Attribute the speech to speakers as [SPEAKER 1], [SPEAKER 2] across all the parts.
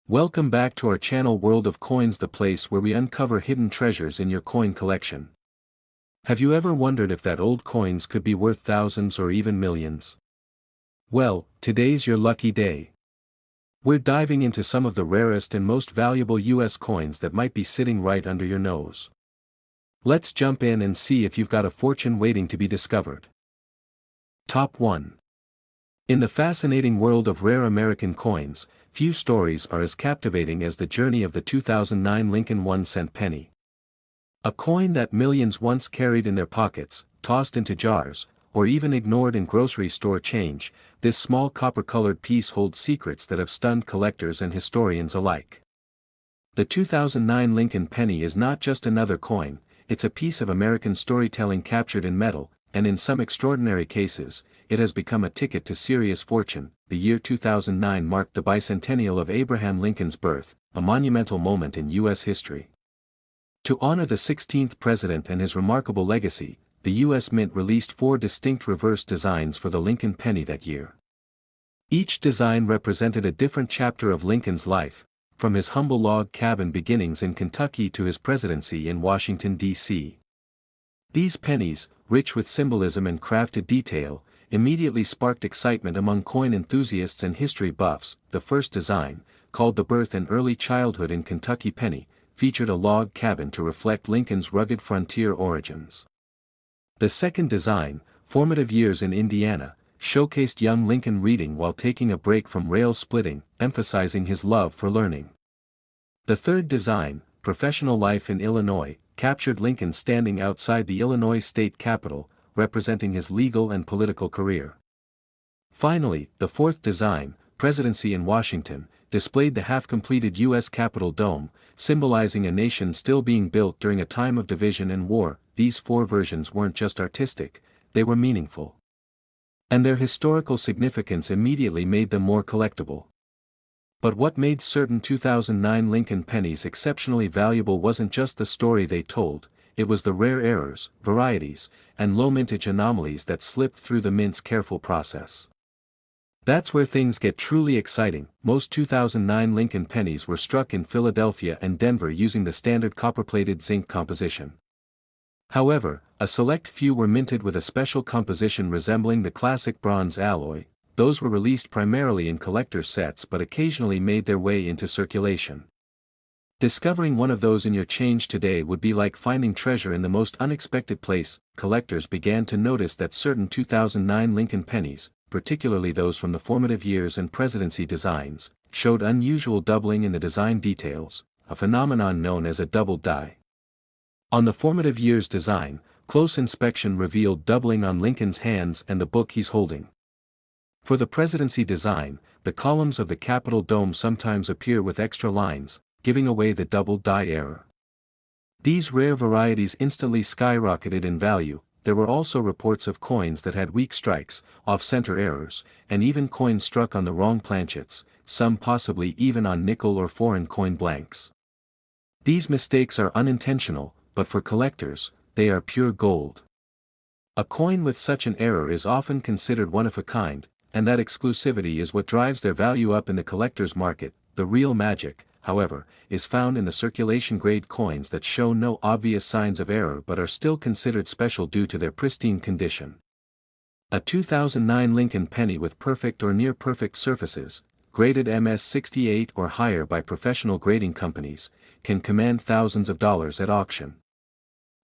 [SPEAKER 1] Welcome back to our channel World of Coins, the place where we uncover hidden treasures in your coin collection. Have you ever wondered if that old coins could be worth thousands or even millions? Well, today's your lucky day. We're diving into some of the rarest and most valuable US coins that might be sitting right under your nose. Let's jump in and see if you've got a fortune waiting to be discovered. Top 1. In the fascinating world of rare American coins, few stories are as captivating as the journey of the 2009 Lincoln 1-cent penny. A coin that millions once carried in their pockets, tossed into jars, or even ignored in grocery store change, this small copper-colored piece holds secrets that have stunned collectors and historians alike. The 2009 Lincoln penny is not just another coin, it's a piece of American storytelling captured in metal, and in some extraordinary cases, it has become a ticket to serious fortune. The year 2009 marked the bicentennial of Abraham Lincoln's birth, a monumental moment in U.S. history. To honor the 16th president and his remarkable legacy, the U.S. Mint released 4 distinct reverse designs for the Lincoln penny that year. Each design represented a different chapter of Lincoln's life, from his humble log cabin beginnings in Kentucky to his presidency in Washington, D.C. These pennies, rich with symbolism and crafted detail, immediately sparked excitement among coin enthusiasts and history buffs. The first design, called the Birth and Early Childhood in Kentucky penny, featured a log cabin to reflect Lincoln's rugged frontier origins. The second design, Formative Years in Indiana, showcased young Lincoln reading while taking a break from rail splitting, emphasizing his love for learning. The third design, Professional Life in Illinois, captured Lincoln standing outside the Illinois state capitol, representing his legal and political career. Finally, the fourth design, Presidency in Washington, displayed the half-completed U.S. Capitol dome, symbolizing a nation still being built during a time of division and war. These 4 versions weren't just artistic, they were meaningful. And their historical significance immediately made them more collectible. But what made certain 2009 Lincoln pennies exceptionally valuable wasn't just the story they told, it was the rare errors, varieties, and low-mintage anomalies that slipped through the mint's careful process. That's where things get truly exciting. Most 2009 Lincoln pennies were struck in Philadelphia and Denver using the standard copper-plated zinc composition. However, a select few were minted with a special composition resembling the classic bronze alloy. Those were released primarily in collector's sets but occasionally made their way into circulation. Discovering one of those in your change today would be like finding treasure in the most unexpected place. Collectors began to notice that certain 2009 Lincoln pennies, particularly those from the Formative Years and Presidency designs, showed unusual doubling in the design details, a phenomenon known as a double die. On the Formative Years design, close inspection revealed doubling on Lincoln's hands and the book he's holding. For the Presidency design, the columns of the Capitol dome sometimes appear with extra lines, giving away the double die error. These rare varieties instantly skyrocketed in value. There were also reports of coins that had weak strikes, off-center errors, and even coins struck on the wrong planchets, some possibly even on nickel or foreign coin blanks. These mistakes are unintentional, but for collectors, they are pure gold. A coin with such an error is often considered one of a kind, and that exclusivity is what drives their value up in the collector's market. The real magic, however, is found in the circulation-grade coins that show no obvious signs of error but are still considered special due to their pristine condition. A 2009 Lincoln penny with perfect or near-perfect surfaces, graded MS-68 or higher by professional grading companies, can command thousands of dollars at auction.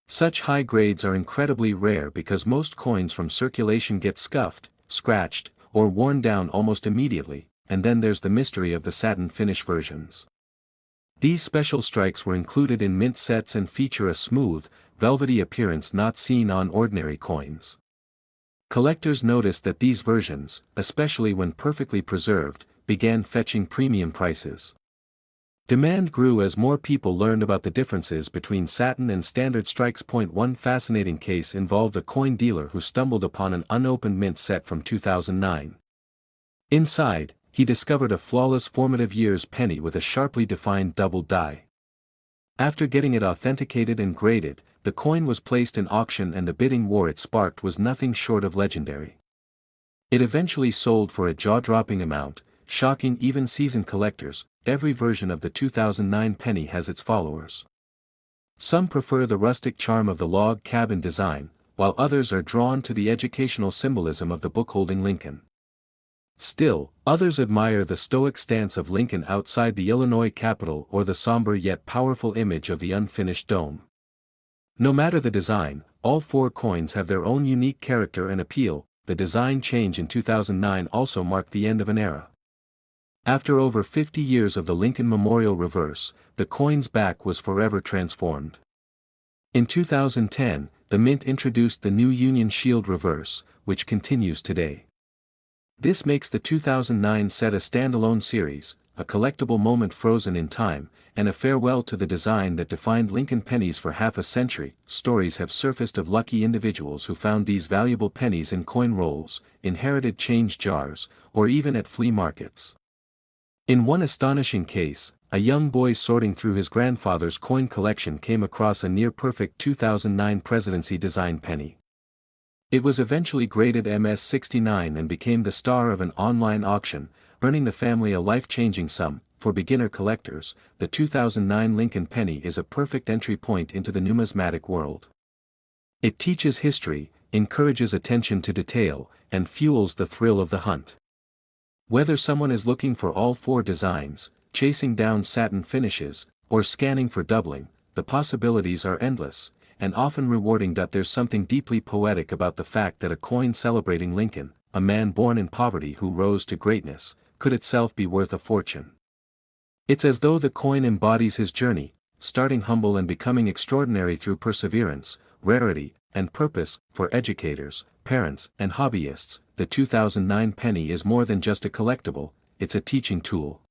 [SPEAKER 1] Such high grades are incredibly rare because most coins from circulation get scuffed, scratched, or worn down almost immediately, and then there's the mystery of the satin finish versions. These special strikes were included in mint sets and feature a smooth, velvety appearance not seen on ordinary coins. Collectors noticed that these versions, especially when perfectly preserved, began fetching premium prices. Demand grew as more people learned about the differences between satin and standard strikes. One fascinating case involved a coin dealer who stumbled upon an unopened mint set from 2009. Inside, he discovered a flawless Formative Years penny with a sharply defined double die. After getting it authenticated and graded, the coin was placed in auction and the bidding war it sparked was nothing short of legendary. It eventually sold for a jaw-dropping amount, shocking even seasoned collectors. every version of the 2009 penny has its followers. Some prefer the rustic charm of the log cabin design, while others are drawn to the educational symbolism of the book-holding Lincoln. Still, others admire the stoic stance of Lincoln outside the Illinois Capitol or the somber yet powerful image of the unfinished dome. No matter the design, all four coins have their own unique character and appeal. The design change in 2009 also marked the end of an era. After over 50 years of the Lincoln Memorial reverse, the coin's back was forever transformed. In 2010, the Mint introduced the new Union Shield reverse, which continues today. This makes the 2009 set a standalone series, a collectible moment frozen in time, and a farewell to the design that defined Lincoln pennies for half a century. Stories have surfaced of lucky individuals who found these valuable pennies in coin rolls, inherited change jars, or even at flea markets. In one astonishing case, a young boy sorting through his grandfather's coin collection came across a near-perfect 2009 presidency design penny. It was eventually graded MS-69 and became the star of an online auction, earning the family a life-changing sum. For beginner collectors, the 2009 Lincoln penny is a perfect entry point into the numismatic world. It teaches history, encourages attention to detail, and fuels the thrill of the hunt. Whether someone is looking for all four designs, chasing down satin finishes, or scanning for doubling, the possibilities are endless, and often rewarding. There's something deeply poetic about the fact that a coin celebrating Lincoln, a man born in poverty who rose to greatness, could itself be worth a fortune. It's as though the coin embodies his journey, starting humble and becoming extraordinary through perseverance, rarity, and purpose. For educators, parents, and hobbyists, the 2009 penny is more than just a collectible, it's a teaching tool.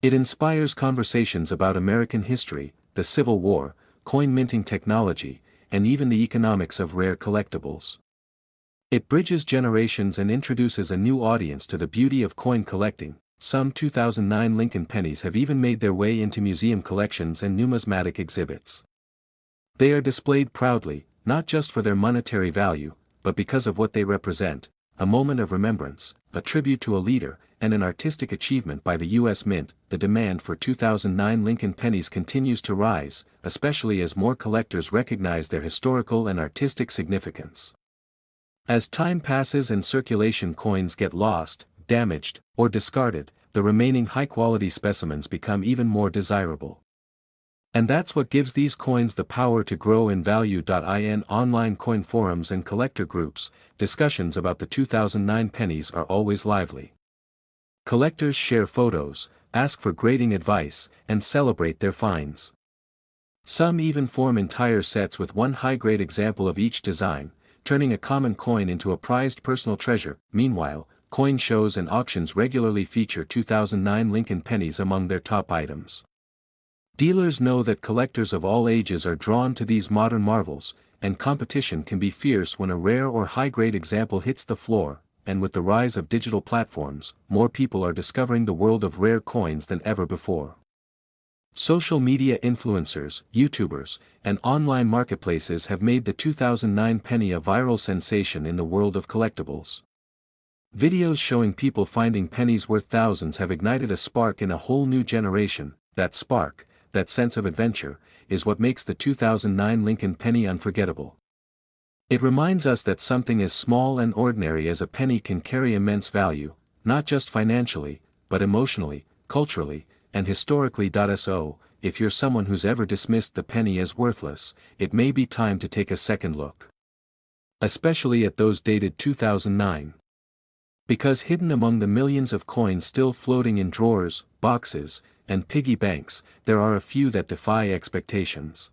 [SPEAKER 1] It inspires conversations about American history, the Civil War, coin minting technology, and even the economics of rare collectibles. It bridges generations and introduces a new audience to the beauty of coin collecting. Some 2009 Lincoln pennies have even made their way into museum collections and numismatic exhibits. They are displayed proudly, not just for their monetary value, but because of what they represent: a moment of remembrance, a tribute to a leader, and an artistic achievement by the U.S. Mint. The demand for 2009 Lincoln pennies continues to rise, especially as more collectors recognize their historical and artistic significance. As time passes and circulation coins get lost, damaged, or discarded, the remaining high-quality specimens become even more desirable. And that's what gives these coins the power to grow in value. In online coin forums and collector groups, discussions about the 2009 pennies are always lively. Collectors share photos, ask for grading advice, and celebrate their finds. Some even form entire sets with one high-grade example of each design, turning a common coin into a prized personal treasure. Meanwhile, coin shows and auctions regularly feature 2009 Lincoln pennies among their top items. Dealers know that collectors of all ages are drawn to these modern marvels, and competition can be fierce when a rare or high-grade example hits the floor. And with the rise of digital platforms, more people are discovering the world of rare coins than ever before. Social media influencers, YouTubers, and online marketplaces have made the 2009 penny a viral sensation in the world of collectibles. Videos showing people finding pennies worth thousands have ignited a spark in a whole new generation. That spark, that sense of adventure, is what makes the 2009 Lincoln penny unforgettable. It reminds us that something as small and ordinary as a penny can carry immense value, not just financially, but emotionally, culturally, and historically. So, if you're someone who's ever dismissed the penny as worthless, it may be time to take a second look. Especially at those dated 2009. Because hidden among the millions of coins still floating in drawers, boxes, and piggy banks, there are a few that defy expectations.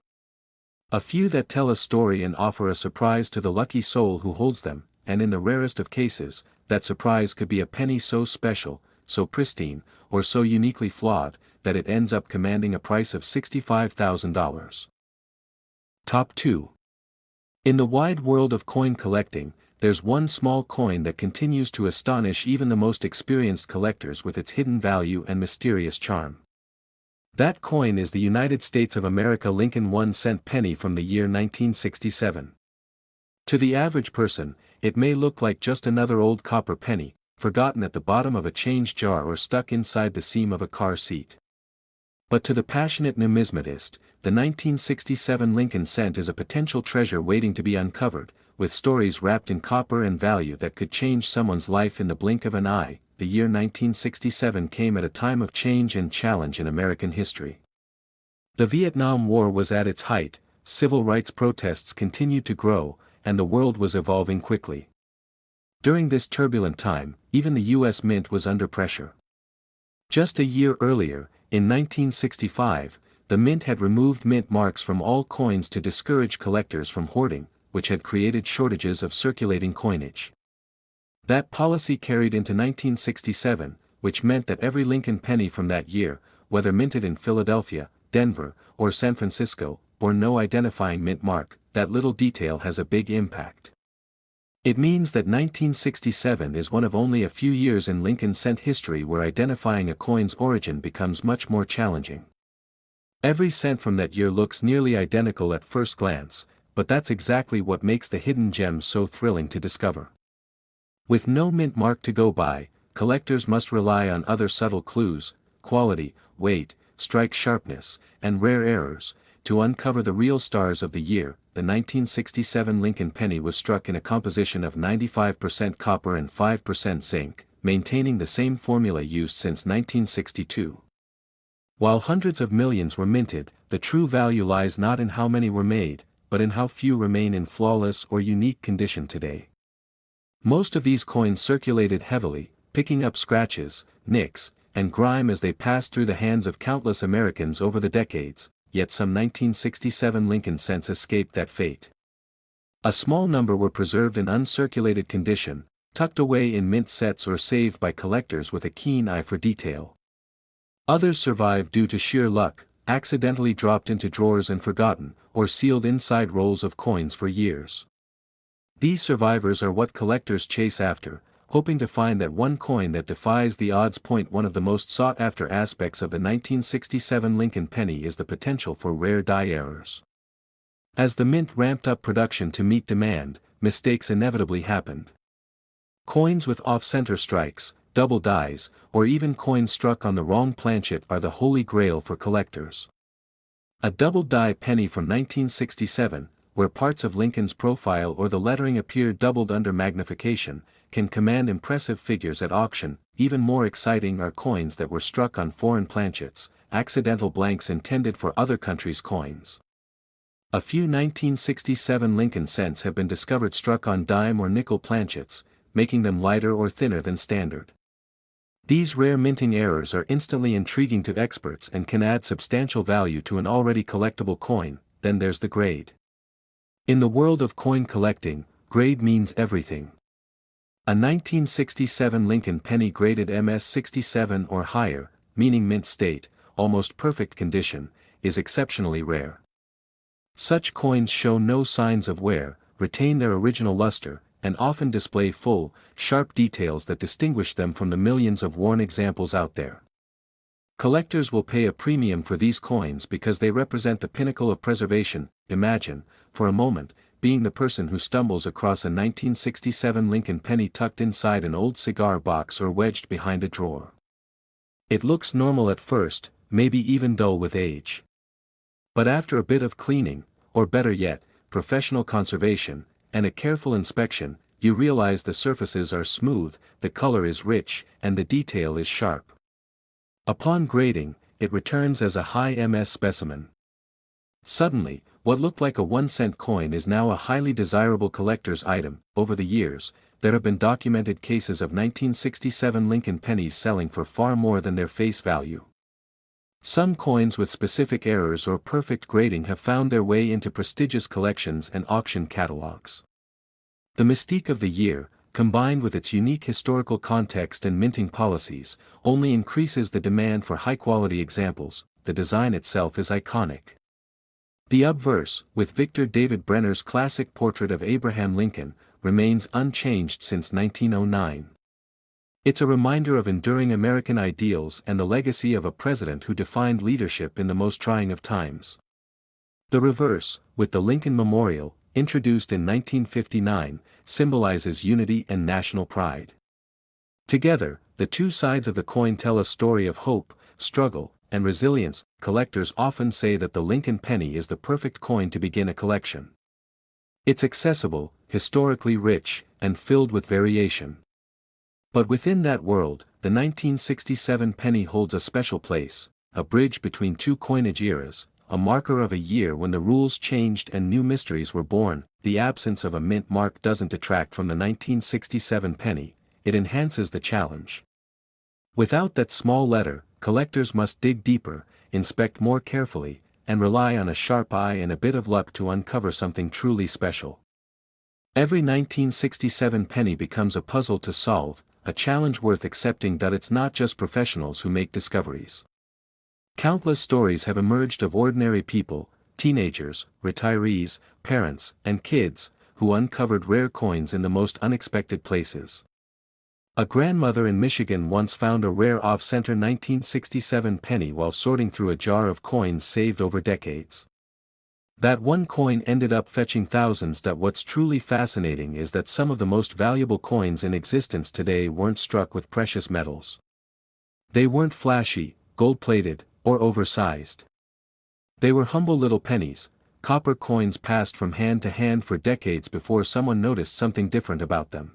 [SPEAKER 1] A few that tell a story and offer a surprise to the lucky soul who holds them, and in the rarest of cases, that surprise could be a penny so special, so pristine, or so uniquely flawed, that it ends up commanding a price of $65,000. Top 2. In the wide world of coin collecting, there's one small coin that continues to astonish even the most experienced collectors with its hidden value and mysterious charm. That coin is the United States of America Lincoln 1-cent penny from the year 1967. To the average person, it may look like just another old copper penny, forgotten at the bottom of a change jar or stuck inside the seam of a car seat. But to the passionate numismatist, the 1967 Lincoln cent is a potential treasure waiting to be uncovered, with stories wrapped in copper and value that could change someone's life in the blink of an eye. The year 1967 came at a time of change and challenge in American history. The Vietnam War was at its height, civil rights protests continued to grow, and the world was evolving quickly. During this turbulent time, even the U.S. Mint was under pressure. Just a year earlier, in 1965, the Mint had removed mint marks from all coins to discourage collectors from hoarding, which had created shortages of circulating coinage. That policy carried into 1967, which meant that every Lincoln penny from that year, whether minted in Philadelphia, Denver, or San Francisco, bore no identifying mint mark. That little detail has a big impact. It means that 1967 is one of only a few years in Lincoln cent history where identifying a coin's origin becomes much more challenging. Every cent from that year looks nearly identical at first glance, but that's exactly what makes the hidden gems so thrilling to discover. With no mint mark to go by, collectors must rely on other subtle clues, quality, weight, strike sharpness, and rare errors, to uncover the real stars of the year. The 1967 Lincoln penny was struck in a composition of 95% copper and 5% zinc, maintaining the same formula used since 1962. While hundreds of millions were minted, the true value lies not in how many were made, but in how few remain in flawless or unique condition today. Most of these coins circulated heavily, picking up scratches, nicks, and grime as they passed through the hands of countless Americans over the decades. Yet some 1967 Lincoln cents escaped that fate. A small number were preserved in uncirculated condition, tucked away in mint sets or saved by collectors with a keen eye for detail. Others survived due to sheer luck, accidentally dropped into drawers and forgotten, or sealed inside rolls of coins for years. These survivors are what collectors chase after, hoping to find that one coin that defies the odds. One of the most sought-after aspects of the 1967 Lincoln penny is the potential for rare die errors. As the mint ramped up production to meet demand, mistakes inevitably happened. Coins with off-center strikes, double dies, or even coins struck on the wrong planchet are the holy grail for collectors. A double die penny from 1967, where parts of Lincoln's profile or the lettering appear doubled under magnification, can command impressive figures at auction. Even more exciting are coins that were struck on foreign planchets, accidental blanks intended for other countries' coins. A few 1967 Lincoln cents have been discovered struck on dime or nickel planchets, making them lighter or thinner than standard. These rare minting errors are instantly intriguing to experts and can add substantial value to an already collectible coin. Then there's the grade. In the world of coin collecting, grade means everything. A 1967 Lincoln penny graded MS-67 or higher, meaning mint state, almost perfect condition, is exceptionally rare. Such coins show no signs of wear, retain their original luster, and often display full, sharp details that distinguish them from the millions of worn examples out there. Collectors will pay a premium for these coins because they represent the pinnacle of preservation. Imagine, for a moment, being the person who stumbles across a 1967 Lincoln penny tucked inside an old cigar box or wedged behind a drawer. It looks normal at first, maybe even dull with age. But after a bit of cleaning, or better yet, professional conservation, and a careful inspection, you realize the surfaces are smooth, the color is rich, and the detail is sharp. Upon grading, it returns as a high MS specimen. Suddenly, what looked like a 1-cent coin is now a highly desirable collector's item. Over the years, there have been documented cases of 1967 Lincoln pennies selling for far more than their face value. Some coins with specific errors or perfect grading have found their way into prestigious collections and auction catalogs. The mystique of the year, combined with its unique historical context and minting policies, only increases the demand for high-quality examples. The design itself is iconic. The obverse, with Victor David Brenner's classic portrait of Abraham Lincoln, remains unchanged since 1909. It's a reminder of enduring American ideals and the legacy of a president who defined leadership in the most trying of times. The reverse, with the Lincoln Memorial, introduced in 1959, symbolizes unity and national pride. Together, the two sides of the coin tell a story of hope, struggle, and resilience. Collectors often say that the Lincoln penny is the perfect coin to begin a collection. It's accessible, historically rich, and filled with variation. But within that world, the 1967 penny holds a special place, a bridge between two coinage eras, a marker of a year when the rules changed and new mysteries were born. The absence of a mint mark doesn't detract from the 1967 penny, it enhances the challenge. Without that small letter, collectors must dig deeper, inspect more carefully, and rely on a sharp eye and a bit of luck to uncover something truly special. Every 1967 penny becomes a puzzle to solve, a challenge worth accepting. That it's not just professionals who make discoveries. Countless stories have emerged of ordinary people, teenagers, retirees, parents, and kids, who uncovered rare coins in the most unexpected places. A grandmother in Michigan once found a rare off-center 1967 penny while sorting through a jar of coins saved over decades. That one coin ended up fetching thousands. What's truly fascinating is that some of the most valuable coins in existence today weren't struck with precious metals. They weren't flashy, gold-plated, or oversized. They were humble little pennies, copper coins passed from hand to hand for decades before someone noticed something different about them.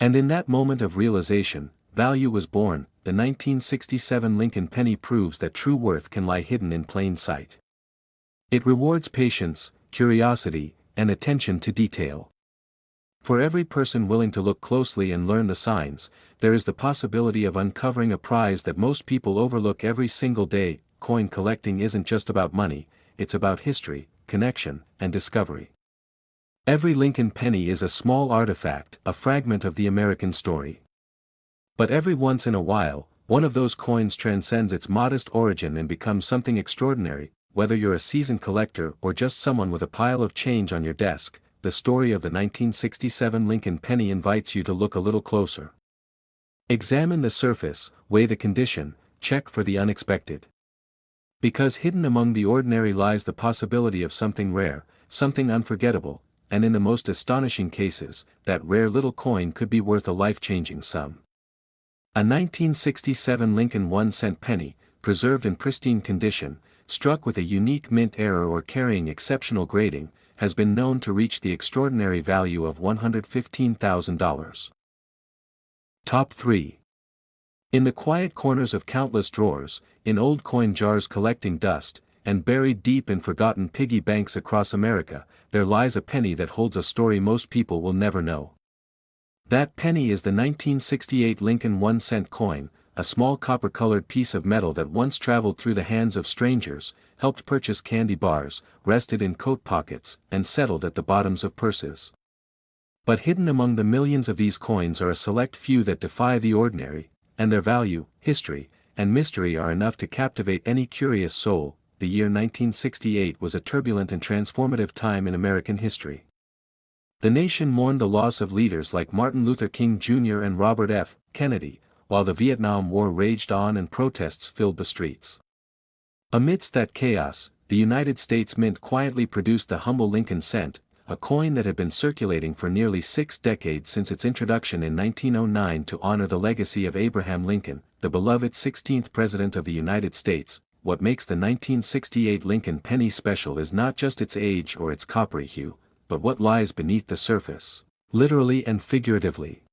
[SPEAKER 1] And in that moment of realization, value was born. The 1967 Lincoln penny proves that true worth can lie hidden in plain sight. It rewards patience, curiosity, and attention to detail. For every person willing to look closely and learn the signs, there is the possibility of uncovering a prize that most people overlook every single day. Coin collecting isn't just about money, it's about history, connection, and discovery. Every Lincoln penny is a small artifact, a fragment of the American story. But every once in a while, one of those coins transcends its modest origin and becomes something extraordinary. Whether you're a seasoned collector or just someone with a pile of change on your desk, the story of the 1967 Lincoln penny invites you to look a little closer. Examine the surface, weigh the condition, check for the unexpected. Because hidden among the ordinary lies the possibility of something rare, something unforgettable, and in the most astonishing cases, that rare little coin could be worth a life-changing sum. A 1967 Lincoln 1-cent penny, preserved in pristine condition, struck with a unique mint error or carrying exceptional grading, has been known to reach the extraordinary value of $115,000. Top 3. In the quiet corners of countless drawers, in old coin jars collecting dust, and buried deep in forgotten piggy banks across America, there lies a penny that holds a story most people will never know. That penny is the 1968 Lincoln 1-cent coin, a small copper-colored piece of metal that once traveled through the hands of strangers, helped purchase candy bars, rested in coat pockets, and settled at the bottoms of purses. But hidden among the millions of these coins are a select few that defy the ordinary, and their value, history, and mystery are enough to captivate any curious soul. The year 1968 was a turbulent and transformative time in American history. The nation mourned the loss of leaders like Martin Luther King Jr. and Robert F. Kennedy, while the Vietnam War raged on and protests filled the streets. Amidst that chaos, the United States Mint quietly produced the humble Lincoln cent, a coin that had been circulating for nearly 6 decades since its introduction in 1909 to honor the legacy of Abraham Lincoln, the beloved 16th President of the United States. What makes the 1968 Lincoln penny special is not just its age or its coppery hue, but what lies beneath the surface, literally and figuratively.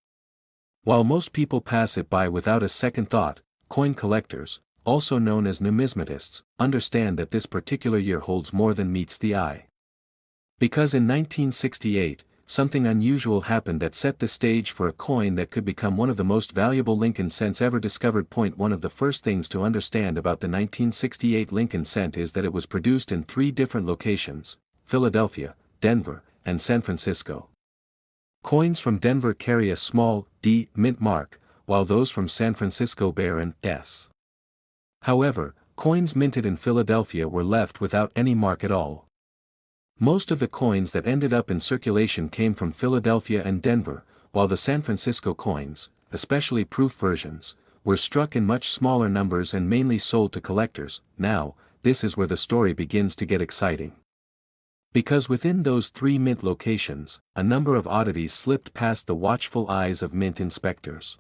[SPEAKER 1] While most people pass it by without a second thought, coin collectors, also known as numismatists, understand that this particular year holds more than meets the eye. Because in 1968, something unusual happened that set the stage for a coin that could become one of the most valuable Lincoln cents ever discovered. Point 1. Of the first things to understand about the 1968 Lincoln cent is that it was produced in 3 different locations: Philadelphia, Denver, and San Francisco. Coins from Denver carry a small D mint mark, while those from San Francisco bear an S. However, coins minted in Philadelphia were left without any mark at all. Most of the coins that ended up in circulation came from Philadelphia and Denver, while the San Francisco coins, especially proof versions, were struck in much smaller numbers and mainly sold to collectors. Now, this is where the story begins to get exciting. Because within those 3 mint locations, a number of oddities slipped past the watchful eyes of mint inspectors.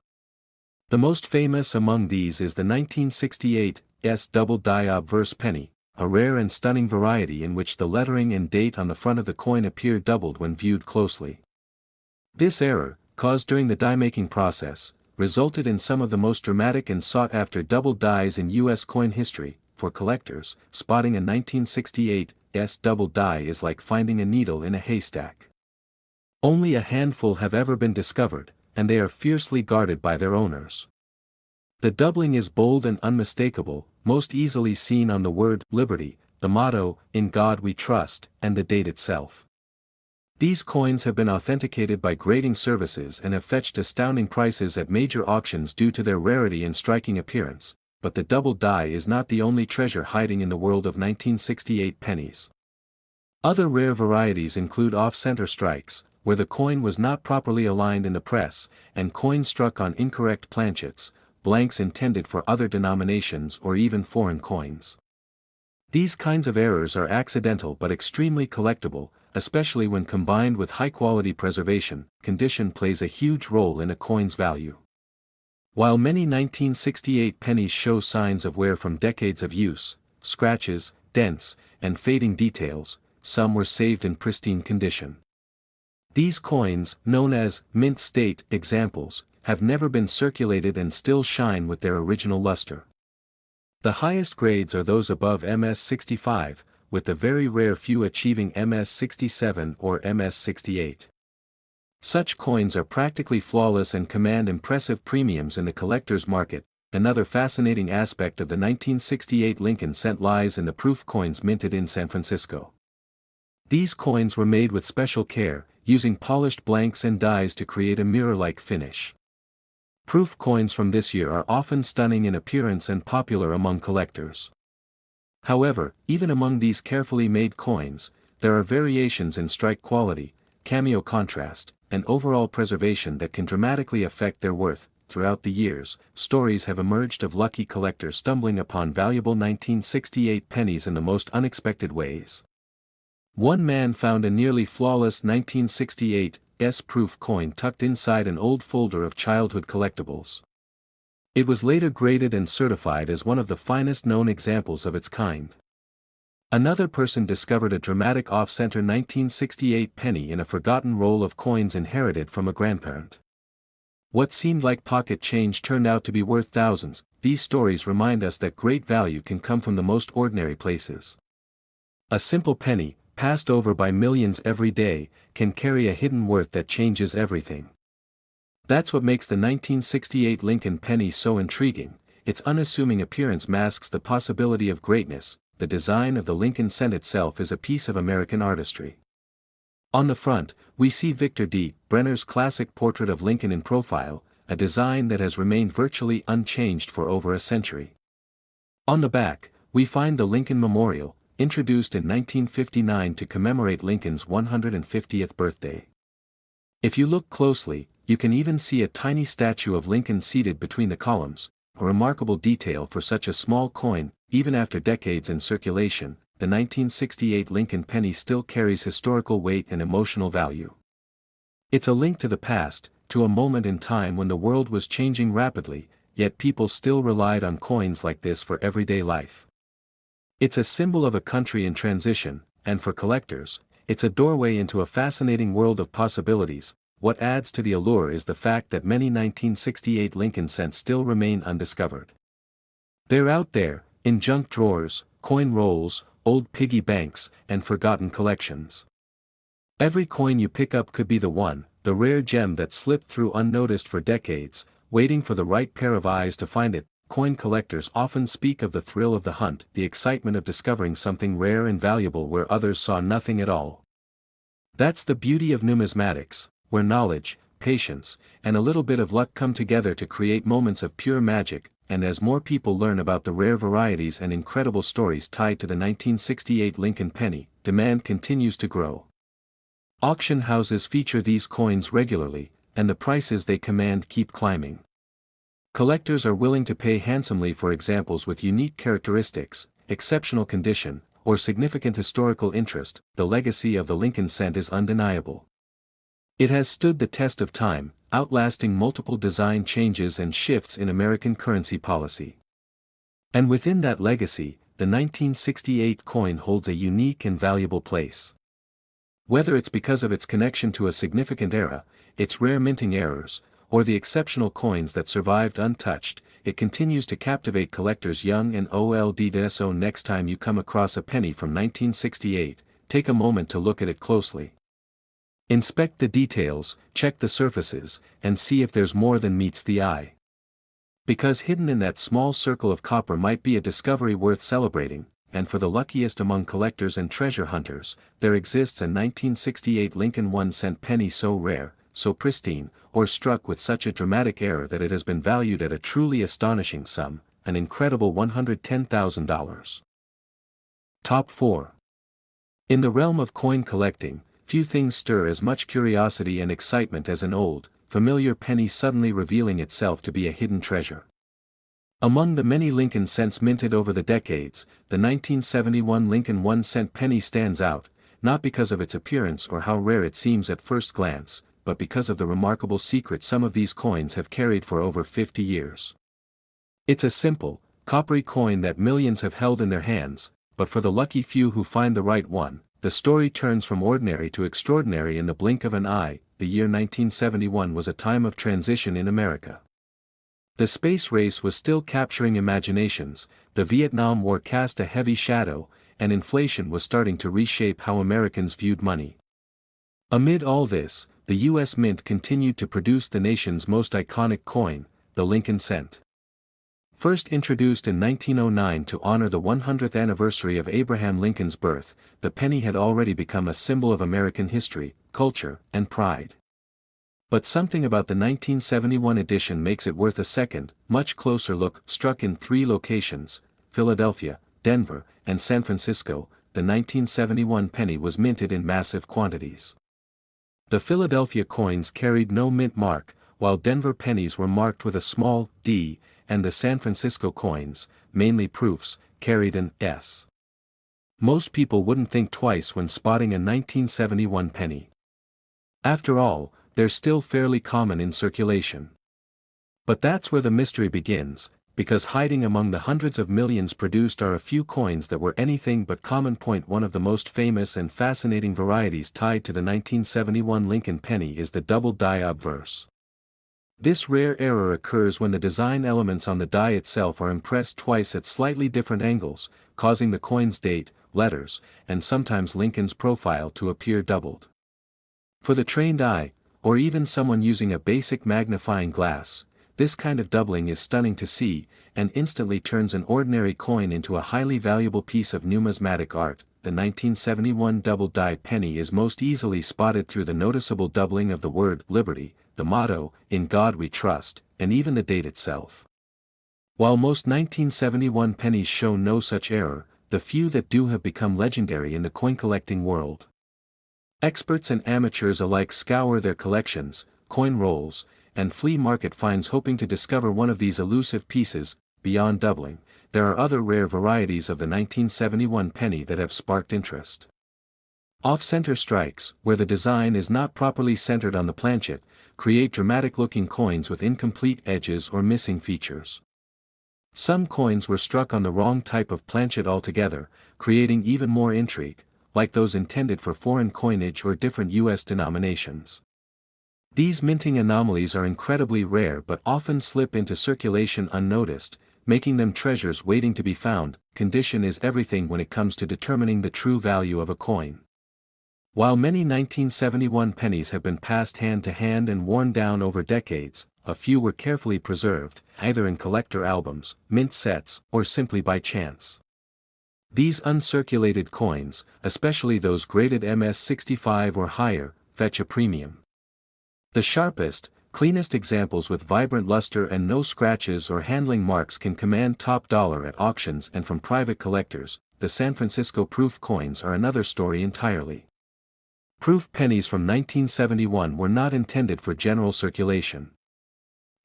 [SPEAKER 1] The most famous among these is the 1968 double die obverse penny, a rare and stunning variety in which the lettering and date on the front of the coin appear doubled when viewed closely. This error, caused during the die-making process, resulted in some of the most dramatic and sought-after double dies in U.S. coin history. For collectors, spotting a 1968 double die is like finding a needle in a haystack. Only a handful have ever been discovered, and they are fiercely guarded by their owners. The doubling is bold and unmistakable, most easily seen on the word liberty, the motto, "In God We Trust," and the date itself. These coins have been authenticated by grading services and have fetched astounding prices at major auctions due to their rarity and striking appearance, but the double die is not the only treasure hiding in the world of 1968 pennies. Other rare varieties include off-center strikes, where the coin was not properly aligned in the press, and coins struck on incorrect planchets, blanks intended for other denominations or even foreign coins. These kinds of errors are accidental but extremely collectible, especially when combined with high-quality preservation. Condition plays a huge role in a coin's value. While many 1968 pennies show signs of wear from decades of use, scratches, dents, and fading details, some were saved in pristine condition. These coins, known as mint state examples, have never been circulated and still shine with their original luster. The highest grades are those above MS-65, with the very rare few achieving MS-67 or MS-68. Such coins are practically flawless and command impressive premiums in the collector's market. Another fascinating aspect of the 1968 Lincoln cent lies in the proof coins minted in San Francisco. These coins were made with special care, using polished blanks and dies to create a mirror-like finish. Proof coins from this year are often stunning in appearance and popular among collectors. However, even among these carefully made coins, there are variations in strike quality, cameo contrast, and overall preservation that can dramatically affect their worth. Throughout the years, stories have emerged of lucky collectors stumbling upon valuable 1968 pennies in the most unexpected ways. One man found a nearly flawless 1968 proof coin tucked inside an old folder of childhood collectibles. It was later graded and certified as one of the finest known examples of its kind. Another person discovered a dramatic off-center 1968 penny in a forgotten roll of coins inherited from a grandparent. What seemed like pocket change turned out to be worth thousands. These stories remind us that great value can come from the most ordinary places. A simple penny, passed over by millions every day, can carry a hidden worth that changes everything. That's what makes the 1968 Lincoln penny so intriguing. Its unassuming appearance masks the possibility of greatness. The design of the Lincoln cent itself is a piece of American artistry. On the front, we see Victor D. Brenner's classic portrait of Lincoln in profile, a design that has remained virtually unchanged for over a century. On the back, we find the Lincoln Memorial, introduced in 1959 to commemorate Lincoln's 150th birthday. If you look closely, you can even see a tiny statue of Lincoln seated between the columns, a remarkable detail for such a small coin. Even after decades in circulation, the 1968 Lincoln penny still carries historical weight and emotional value. It's a link to the past, to a moment in time when the world was changing rapidly, yet people still relied on coins like this for everyday life. It's a symbol of a country in transition, and for collectors, it's a doorway into a fascinating world of possibilities. What adds to the allure is the fact that many 1968 Lincoln cents still remain undiscovered. They're out there, in junk drawers, coin rolls, old piggy banks, and forgotten collections. Every coin you pick up could be the one, the rare gem that slipped through unnoticed for decades, waiting for the right pair of eyes to find it. Coin collectors often speak of the thrill of the hunt, the excitement of discovering something rare and valuable where others saw nothing at all. That's the beauty of numismatics, where knowledge, patience, and a little bit of luck come together to create moments of pure magic. And as more people learn about the rare varieties and incredible stories tied to the 1968 Lincoln penny, demand continues to grow. Auction houses feature these coins regularly, and the prices they command keep climbing. Collectors are willing to pay handsomely for examples with unique characteristics, exceptional condition, or significant historical interest. The legacy of the Lincoln cent is undeniable. It has stood the test of time, outlasting multiple design changes and shifts in American currency policy. And within that legacy, the 1968 coin holds a unique and valuable place. Whether it's because of its connection to a significant era, its rare minting errors, or the exceptional coins that survived untouched, it continues to captivate collectors young and old. So next time you come across a penny from 1968, take a moment to look at it closely. Inspect the details, check the surfaces, and see if there's more than meets the eye. Because hidden in that small circle of copper might be a discovery worth celebrating, and for the luckiest among collectors and treasure hunters, there exists a 1968 Lincoln 1-cent penny so rare, so pristine, or struck with such a dramatic error that it has been valued at a truly astonishing sum, an incredible $110,000. Top 4. In the realm of coin collecting, few things stir as much curiosity and excitement as an old, familiar penny suddenly revealing itself to be a hidden treasure. Among the many Lincoln cents minted over the decades, the 1971 Lincoln 1-cent penny stands out, not because of its appearance or how rare it seems at first glance, but because of the remarkable secret some of these coins have carried for over 50 years. It's a simple, coppery coin that millions have held in their hands, but for the lucky few who find the right one, the story turns from ordinary to extraordinary in the blink of an eye. The year 1971 was a time of transition in America. The space race was still capturing imaginations, the Vietnam War cast a heavy shadow, and inflation was starting to reshape how Americans viewed money. Amid all this, the U.S. Mint continued to produce the nation's most iconic coin, the Lincoln cent. First introduced in 1909 to honor the 100th anniversary of Abraham Lincoln's birth, the penny had already become a symbol of American history, culture, and pride. But something about the 1971 edition makes it worth a second, much closer look. Struck in 3 locations, Philadelphia, Denver, and San Francisco, the 1971 penny was minted in massive quantities. The Philadelphia coins carried no mint mark, while Denver pennies were marked with a small d, and the San Francisco coins, mainly proofs, carried an S. Most people wouldn't think twice when spotting a 1971 penny. After all, they're still fairly common in circulation. But that's where the mystery begins, because hiding among the hundreds of millions produced are a few coins that were anything but common. One of the most famous and fascinating varieties tied to the 1971 Lincoln penny is the double die obverse. This rare error occurs when the design elements on the die itself are impressed twice at slightly different angles, causing the coin's date, letters, and sometimes Lincoln's profile to appear doubled. For the trained eye, or even someone using a basic magnifying glass, this kind of doubling is stunning to see, and instantly turns an ordinary coin into a highly valuable piece of numismatic art. The 1971 double die penny is most easily spotted through the noticeable doubling of the word liberty, the motto, "In God We Trust," and even the date itself. While most 1971 pennies show no such error, the few that do have become legendary in the coin collecting world. Experts and amateurs alike scour their collections, coin rolls, and flea market finds hoping to discover one of these elusive pieces. Beyond doubling, there are other rare varieties of the 1971 penny that have sparked interest. Off-center strikes, where the design is not properly centered on the planchet, create dramatic-looking coins with incomplete edges or missing features. Some coins were struck on the wrong type of planchet altogether, creating even more intrigue, like those intended for foreign coinage or different U.S. denominations. These minting anomalies are incredibly rare but often slip into circulation unnoticed, making them treasures waiting to be found. Condition is everything when it comes to determining the true value of a coin. While many 1971 pennies have been passed hand to hand and worn down over decades, a few were carefully preserved, either in collector albums, mint sets, or simply by chance. These uncirculated coins, especially those graded MS-65 or higher, fetch a premium. The sharpest, cleanest examples with vibrant luster and no scratches or handling marks can command top dollar at auctions and from private collectors. The San Francisco proof coins are another story entirely. Proof pennies from 1971 were not intended for general circulation.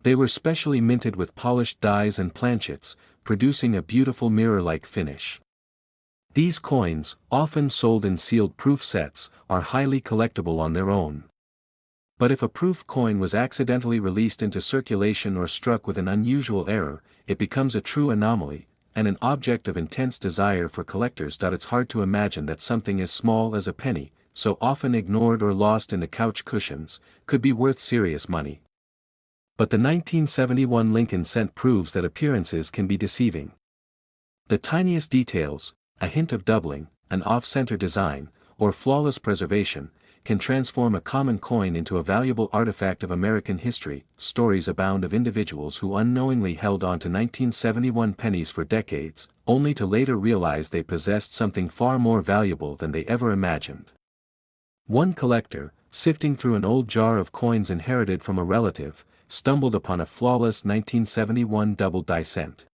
[SPEAKER 1] They were specially minted with polished dies and planchets, producing a beautiful mirror-like finish. These coins, often sold in sealed proof sets, are highly collectible on their own. But if a proof coin was accidentally released into circulation or struck with an unusual error, it becomes a true anomaly, and an object of intense desire for collectors. It's hard to imagine that something as small as a penny, so often ignored or lost in the couch cushions, could be worth serious money. But the 1971 Lincoln cent proves that appearances can be deceiving. The tiniest details, a hint of doubling, an off-center design, or flawless preservation, can transform a common coin into a valuable artifact of American history. Stories abound of individuals who unknowingly held on to 1971 pennies for decades, only to later realize they possessed something far more valuable than they ever imagined. One collector, sifting through an old jar of coins inherited from a relative, stumbled upon a flawless 1971 double-die cent.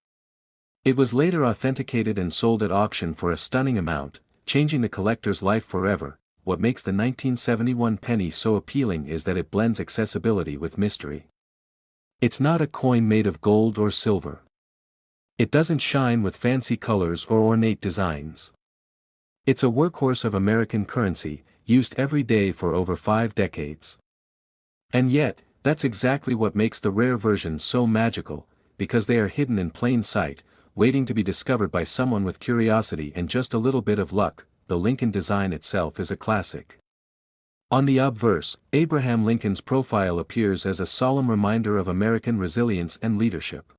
[SPEAKER 1] It was later authenticated and sold at auction for a stunning amount, changing the collector's life forever. What makes the 1971 penny so appealing is that it blends accessibility with mystery. It's not a coin made of gold or silver. It doesn't shine with fancy colors or ornate designs. It's a workhorse of American currency, used every day for over 5 decades. And yet, that's exactly what makes the rare versions so magical, because they are hidden in plain sight, waiting to be discovered by someone with curiosity and just a little bit of luck. The Lincoln design itself is a classic. On the obverse, Abraham Lincoln's profile appears as a solemn reminder of American resilience and leadership.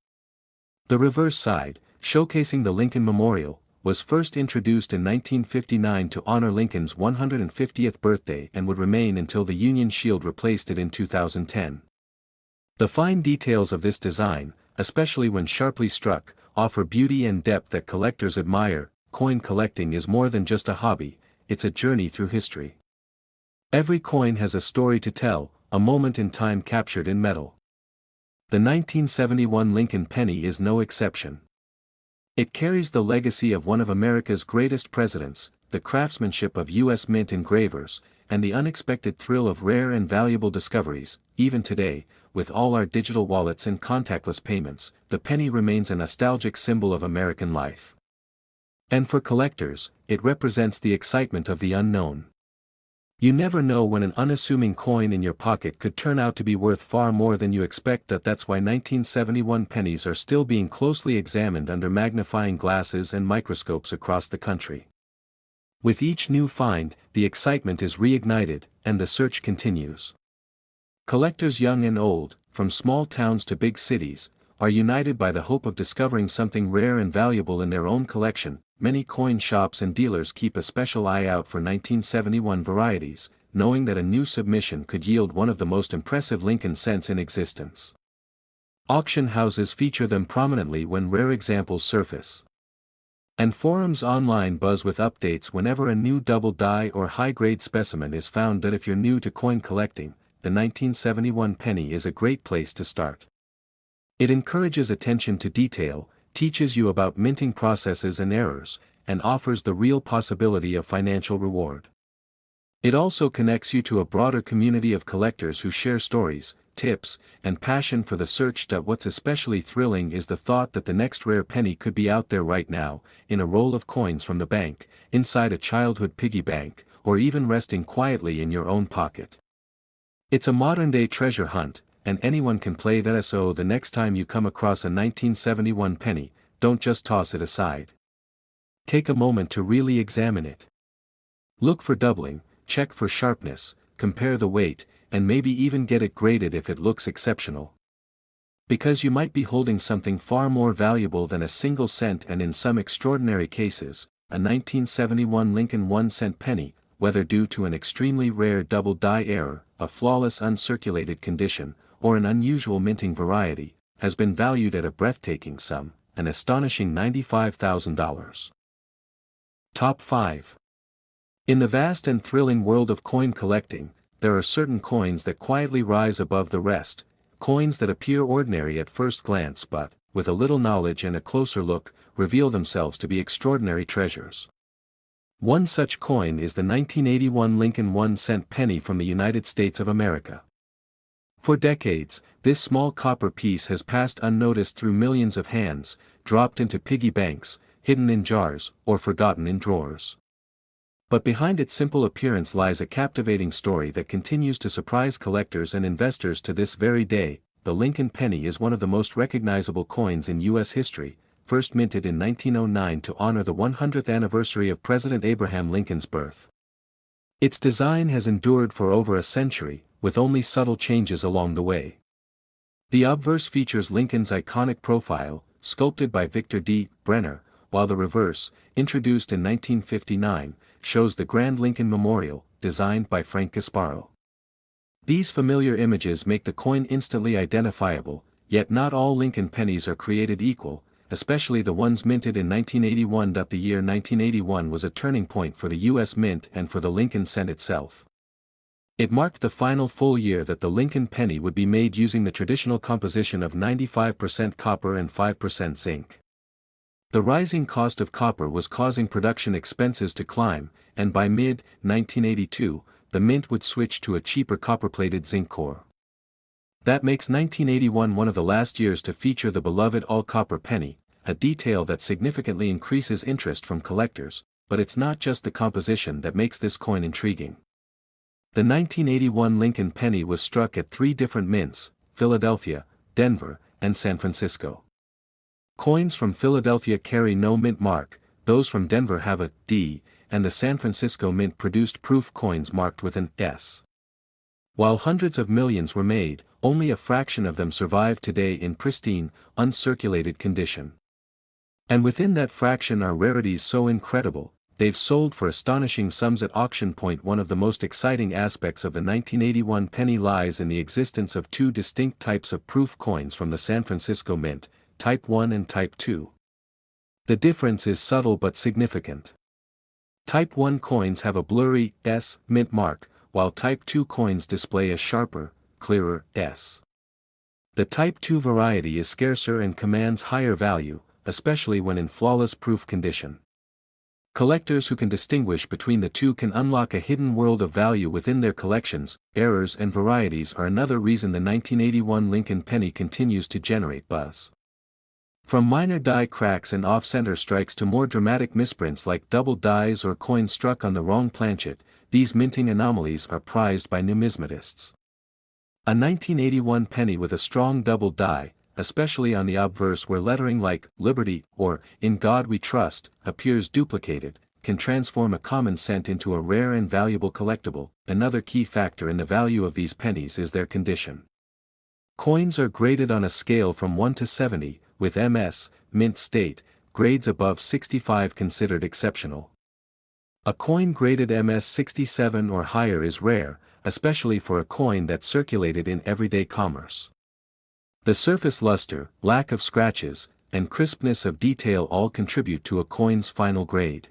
[SPEAKER 1] The reverse side, showcasing the Lincoln Memorial, was first introduced in 1959 to honor Lincoln's 150th birthday and would remain until the Union Shield replaced it in 2010. The fine details of this design, especially when sharply struck, offer beauty and depth that collectors admire. Coin collecting is more than just a hobby, it's a journey through history. Every coin has a story to tell, a moment in time captured in metal. The 1971 Lincoln penny is no exception. It carries the legacy of one of America's greatest presidents, the craftsmanship of U.S. Mint engravers, and the unexpected thrill of rare and valuable discoveries. Even today, with all our digital wallets and contactless payments, the penny remains a nostalgic symbol of American life. And for collectors, it represents the excitement of the unknown. You never know when an unassuming coin in your pocket could turn out to be worth far more than you expect. That's why 1971 pennies are still being closely examined under magnifying glasses and microscopes across the country. With each new find, the excitement is reignited, and the search continues. Collectors young and old, from small towns to big cities, are united by the hope of discovering something rare and valuable in their own collection. Many coin shops and dealers keep a special eye out for 1971 varieties, knowing that a new submission could yield one of the most impressive Lincoln cents in existence. Auction houses feature them prominently when rare examples surface. And forums online buzz with updates whenever a new double-die or high-grade specimen is found. If you're new to coin collecting, the 1971 penny is a great place to start. It encourages attention to detail, teaches you about minting processes and errors, and offers the real possibility of financial reward. It also connects you to a broader community of collectors who share stories, tips, and passion for the search. What's especially thrilling is the thought that the next rare penny could be out there right now, in a roll of coins from the bank, inside a childhood piggy bank, or even resting quietly in your own pocket. It's a modern-day treasure hunt, and anyone can play that. So the next time you come across a 1971 penny, don't just toss it aside. Take a moment to really examine it. Look for doubling, check for sharpness, compare the weight, and maybe even get it graded if it looks exceptional. Because you might be holding something far more valuable than a single cent, and in some extraordinary cases, a 1971 Lincoln 1-cent penny, whether due to an extremely rare double-die error, a flawless uncirculated condition, or an unusual minting variety, has been valued at a breathtaking sum, an astonishing $95,000. Top 5. In the vast and thrilling world of coin collecting, there are certain coins that quietly rise above the rest, coins that appear ordinary at first glance but, with a little knowledge and a closer look, reveal themselves to be extraordinary treasures. One such coin is the 1981 Lincoln 1-cent penny from the United States of America. For decades, this small copper piece has passed unnoticed through millions of hands, dropped into piggy banks, hidden in jars, or forgotten in drawers. But behind its simple appearance lies a captivating story that continues to surprise collectors and investors to this very day. The Lincoln penny is one of the most recognizable coins in U.S. history, first minted in 1909 to honor the 100th anniversary of President Abraham Lincoln's birth. Its design has endured for over a century, with only subtle changes along the way. The obverse features Lincoln's iconic profile, sculpted by Victor D. Brenner, while the reverse, introduced in 1959, shows the Grand Lincoln Memorial, designed by Frank Gasparo. These familiar images make the coin instantly identifiable, yet not all Lincoln pennies are created equal, especially the ones minted in 1981. The year 1981 was a turning point for the U.S. Mint and for the Lincoln cent itself. It marked the final full year that the Lincoln penny would be made using the traditional composition of 95% copper and 5% zinc. The rising cost of copper was causing production expenses to climb, and by mid-1982, the mint would switch to a cheaper copper-plated zinc core. That makes 1981 one of the last years to feature the beloved all-copper penny, a detail that significantly increases interest from collectors, but it's not just the composition that makes this coin intriguing. The 1981 Lincoln penny was struck at 3 different mints: Philadelphia, Denver, and San Francisco. Coins from Philadelphia carry no mint mark, those from Denver have a D, and the San Francisco Mint produced proof coins marked with an S. While hundreds of millions were made, only a fraction of them survive today in pristine, uncirculated condition. And within that fraction are rarities so incredible, they've sold for astonishing sums at auction point. One of the most exciting aspects of the 1981 penny lies in the existence of 2 distinct types of proof coins from the San Francisco Mint, Type 1 and Type 2. The difference is subtle but significant. Type 1 coins have a blurry S mint mark, while Type 2 coins display a sharper, clearer S. The Type 2 variety is scarcer and commands higher value, especially when in flawless proof condition. Collectors who can distinguish between the two can unlock a hidden world of value within their collections. Errors and varieties are another reason the 1981 Lincoln penny continues to generate buzz. From minor die cracks and off-center strikes to more dramatic misprints like double dies or coins struck on the wrong planchet, these minting anomalies are prized by numismatists. A 1981 penny with a strong double die, especially on the obverse where lettering like "Liberty" or "In God We Trust" appears duplicated, can transform a common cent into a rare and valuable collectible. Another key factor in the value of these pennies is their condition. Coins are graded on a scale from 1 to 70, with MS, mint state, grades above 65 considered exceptional. A coin graded MS 67 or higher is rare, especially for a coin that's circulated in everyday commerce. The surface luster, lack of scratches, and crispness of detail all contribute to a coin's final grade.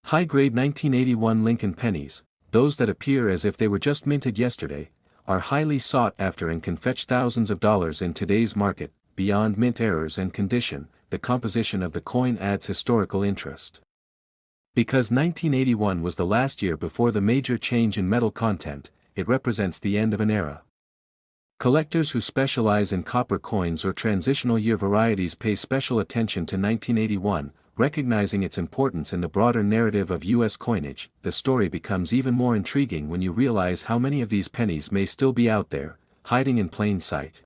[SPEAKER 1] High-grade 1981 Lincoln pennies, those that appear as if they were just minted yesterday, are highly sought after and can fetch thousands of dollars in today's market. Beyond mint errors and condition, the composition of the coin adds historical interest. Because 1981 was the last year before the major change in metal content, it represents the end of an era. Collectors who specialize in copper coins or transitional year varieties pay special attention to 1981, recognizing its importance in the broader narrative of U.S. coinage. The story becomes even more intriguing when you realize how many of these pennies may still be out there, hiding in plain sight.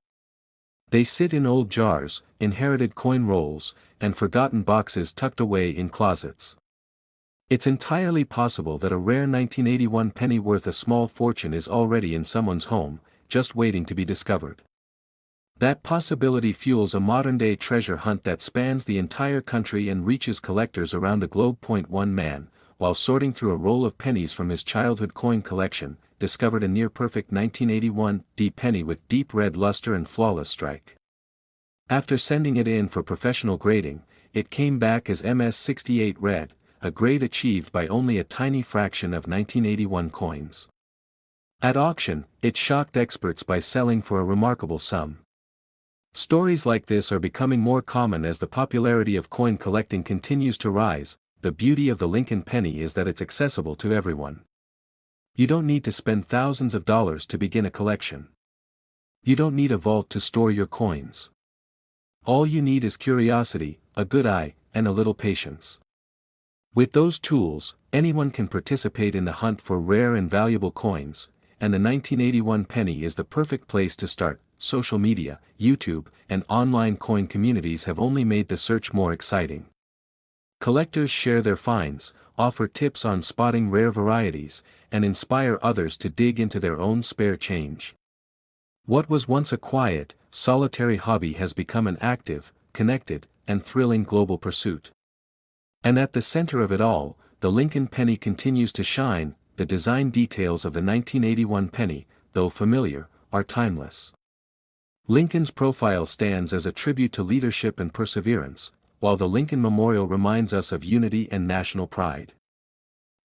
[SPEAKER 1] They sit in old jars, inherited coin rolls, and forgotten boxes tucked away in closets. It's entirely possible that a rare 1981 penny worth a small fortune is already in someone's home, just waiting to be discovered. That possibility fuels a modern-day treasure hunt that spans the entire country and reaches collectors around the globe. One man, while sorting through a roll of pennies from his childhood coin collection, discovered a near-perfect 1981 D penny with deep red luster and flawless strike. After sending it in for professional grading, it came back as MS68 red, a grade achieved by only a tiny fraction of 1981 coins. At auction, it shocked experts by selling for a remarkable sum. Stories like this are becoming more common as the popularity of coin collecting continues to rise. The beauty of the Lincoln penny is that it's accessible to everyone. You don't need to spend thousands of dollars to begin a collection. You don't need a vault to store your coins. All you need is curiosity, a good eye, and a little patience. With those tools, anyone can participate in the hunt for rare and valuable coins, and the 1981 penny is the perfect place to start. Social media, YouTube, and online coin communities have only made the search more exciting. Collectors share their finds, offer tips on spotting rare varieties, and inspire others to dig into their own spare change. What was once a quiet, solitary hobby has become an active, connected, and thrilling global pursuit. And at the center of it all, the Lincoln penny continues to shine. The design details of the 1981 penny, though familiar, are timeless. Lincoln's profile stands as a tribute to leadership and perseverance, while the Lincoln Memorial reminds us of unity and national pride.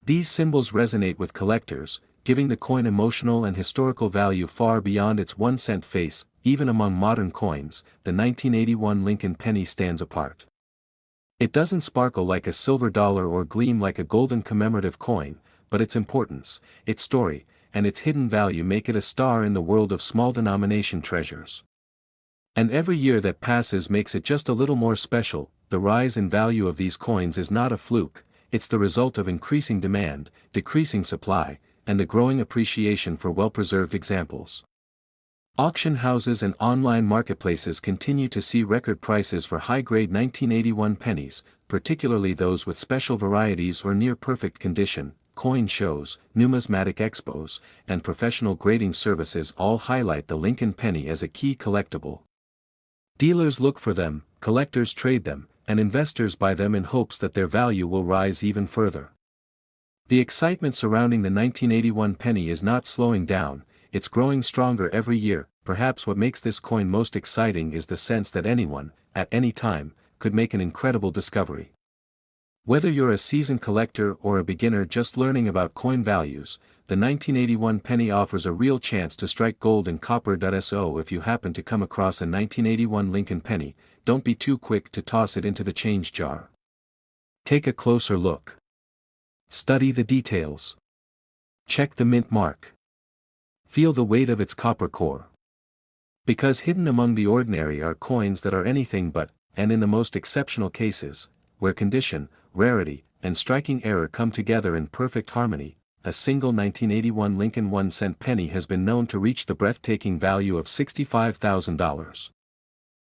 [SPEAKER 1] These symbols resonate with collectors, giving the coin emotional and historical value far beyond its 1-cent face. Even among modern coins, the 1981 Lincoln penny stands apart. It doesn't sparkle like a silver dollar or gleam like a golden commemorative coin, but its importance, its story, and its hidden value make it a star in the world of small denomination treasures. And every year that passes makes it just a little more special. The rise in value of these coins is not a fluke, it's the result of increasing demand, decreasing supply, and the growing appreciation for well-preserved examples. Auction houses and online marketplaces continue to see record prices for high-grade 1981 pennies, particularly those with special varieties or near-perfect condition. Coin shows, numismatic expos, and professional grading services all highlight the Lincoln penny as a key collectible. Dealers look for them, collectors trade them, and investors buy them in hopes that their value will rise even further. The excitement surrounding the 1981 penny is not slowing down, it's growing stronger every year. Perhaps what makes this coin most exciting is the sense that anyone, at any time, could make an incredible discovery. Whether you're a seasoned collector or a beginner just learning about coin values, the 1981 penny offers a real chance to strike gold in copper. So if you happen to come across a 1981 Lincoln penny, don't be too quick to toss it into the change jar. Take a closer look. Study the details. Check the mint mark. Feel the weight of its copper core. Because hidden among the ordinary are coins that are anything but, and in the most exceptional cases, where condition, rarity, and striking error come together in perfect harmony, a single 1981 Lincoln 1-cent penny has been known to reach the breathtaking value of $65,000.